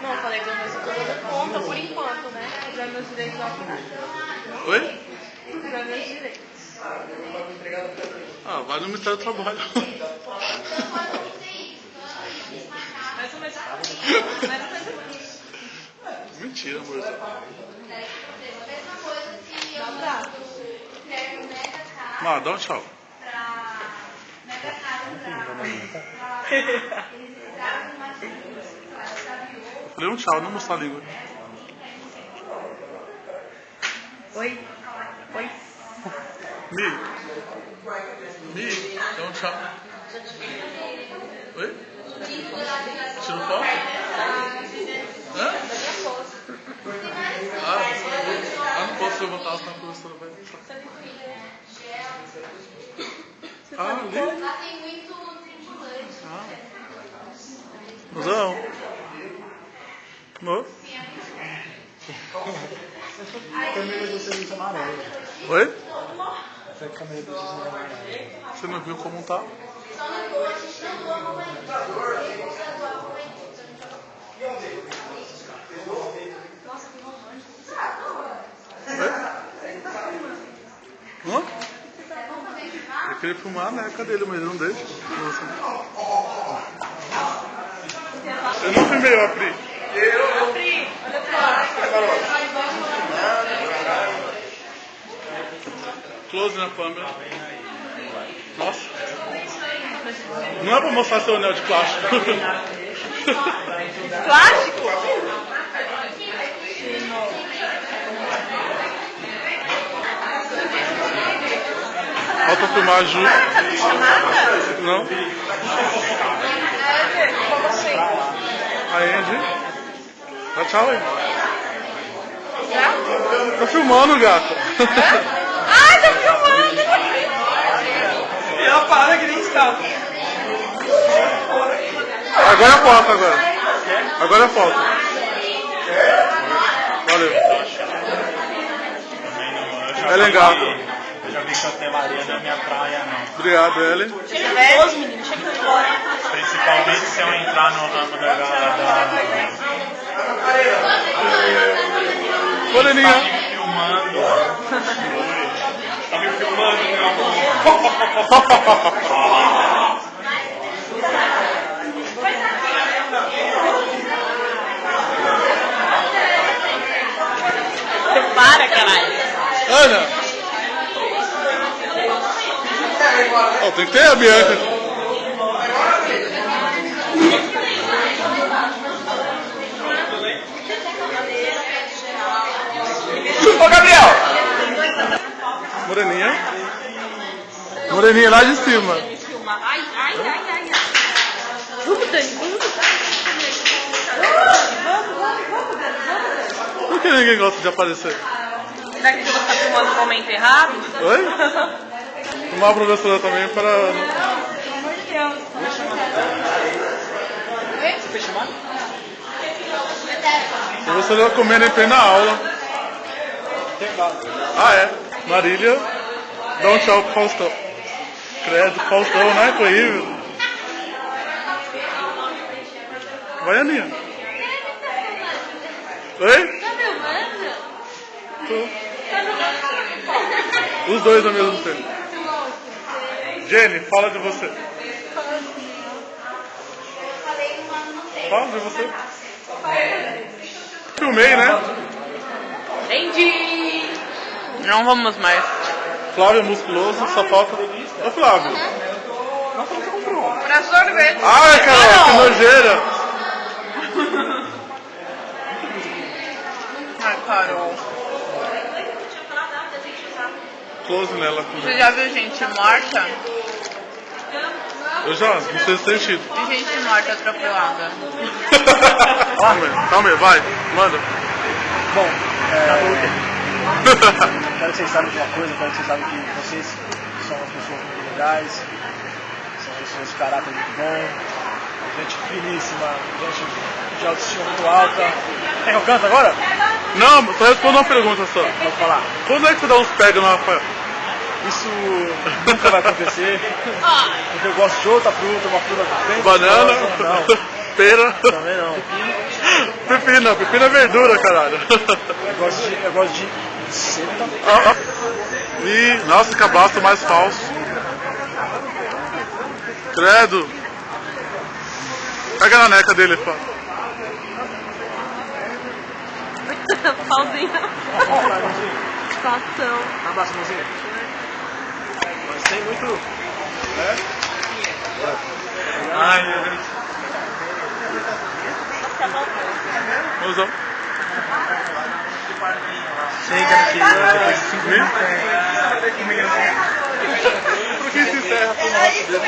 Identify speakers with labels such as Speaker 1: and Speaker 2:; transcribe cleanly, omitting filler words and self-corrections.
Speaker 1: Não, falei que eu tô dando conta por enquanto, né? Usar meus direitos ao final.
Speaker 2: Oi?
Speaker 1: Usar meus direitos.
Speaker 2: Ah, vai no Ministério do Trabalho.
Speaker 1: Mais ou menos.
Speaker 2: Mentira, amor. Má, dá um tchau. Eu falei um tchau, não mostrar a língua.
Speaker 1: Oi? Oi?
Speaker 2: Mi, dá um tchau. Oi? Tira foto? Hã? Não posso levantar, senão a professora vai... Ali? Mozão? Amor?
Speaker 3: A câmera de vocês amarela.
Speaker 2: Oi?
Speaker 3: Essa é a câmera de vocês amarela.
Speaker 2: Você não viu como tá? Hã? Eu queria filmar, né? Cadê ele? Mas ele não deixa. Eu não filmei o Apri.
Speaker 1: Apri, olha pra lá.
Speaker 2: Close na câmera. Nossa. Não é pra mostrar seu anel de plástico.
Speaker 1: Plástico?
Speaker 2: Falta filmar a Ju. Não?
Speaker 1: Como assim?
Speaker 2: A Angie. Dá tchau aí.
Speaker 1: Já?
Speaker 2: Tá filmando, gata.
Speaker 1: Ai, tá filmando!
Speaker 3: E ela para que nem está.
Speaker 2: Agora é foto, agora. Agora é foto. Valeu. Ellen Gato.
Speaker 3: Eu já vi que hotelaria não é minha praia, não.
Speaker 2: Obrigado, Ellen.
Speaker 1: Nervoso, menino. Chega de embora.
Speaker 3: Principalmente se eu entrar no ramo da...
Speaker 2: Moreninha.
Speaker 3: Tá me filmando. Tá me filmando, meu amor.
Speaker 1: Para, caralho.
Speaker 2: Ana. Oh, tem que ter a Bianca.
Speaker 3: Ô, Gabriel!
Speaker 2: Moreninha. Moreninha lá de cima.
Speaker 1: Ai, ai, ai, ai. Vamos, Dani, vamos.
Speaker 2: Por que ninguém gosta de aparecer?
Speaker 1: Será que você está filmando no momento errado?
Speaker 2: Oi? Uma professora também para...
Speaker 1: Pelo amor de Deus.
Speaker 3: Você foi chamado?
Speaker 2: A professora comendo em plena aula. Ah, é. Marília. Dá um tchau pro Faustão. Credo, Faustão, né? Foi horrível. Vai, Aninha. Oi?
Speaker 1: Tá filmando?
Speaker 2: Tô. Os dois ao mesmo tempo. Jenny, fala de você. Fala de você. Filmei, né?
Speaker 1: Entendi. Não vamos mais.
Speaker 2: Flávio é musculoso, só falta... Ô, Flávio.
Speaker 1: Pra sorvete.
Speaker 2: Ai, Carol, que nojeira.
Speaker 1: Ai, Carol.
Speaker 2: Close nela.
Speaker 1: Você já viu gente morta?
Speaker 2: Eu já, não sei se tem sentido.
Speaker 1: E gente morta atropelada?
Speaker 2: Calma aí, vai, manda.
Speaker 3: Bom, quero que vocês saibam de uma coisa, quero que vocês saibam que vocês são umas pessoas muito legais, são pessoas de caráter muito bom, gente finíssima, gente de autoestima muito alta. Quer que eu canto agora?
Speaker 2: Não, só responda uma pergunta só.
Speaker 3: Vou falar.
Speaker 2: Quando é que você dá uns pega no Rafael?
Speaker 3: Isso nunca vai acontecer. Porque eu gosto de outra fruta, uma fruta bem
Speaker 2: Banana?
Speaker 3: gostosa. Não,
Speaker 2: Pera?
Speaker 3: também não.
Speaker 2: Pepino, pepino é verdura, caralho.
Speaker 3: Eu gosto de seta.
Speaker 2: Ih, nossa, cabaço mais falso. Credo. Pega a neca dele, pô.
Speaker 1: Pauzinho. Situação.
Speaker 3: Abraço, mãozinha. Mas tem muito. Né?
Speaker 2: Ai, meu Deus. Mãozão.
Speaker 3: Chega, depois de 5 minutos.
Speaker 2: Por que se encerra com o nosso dedo?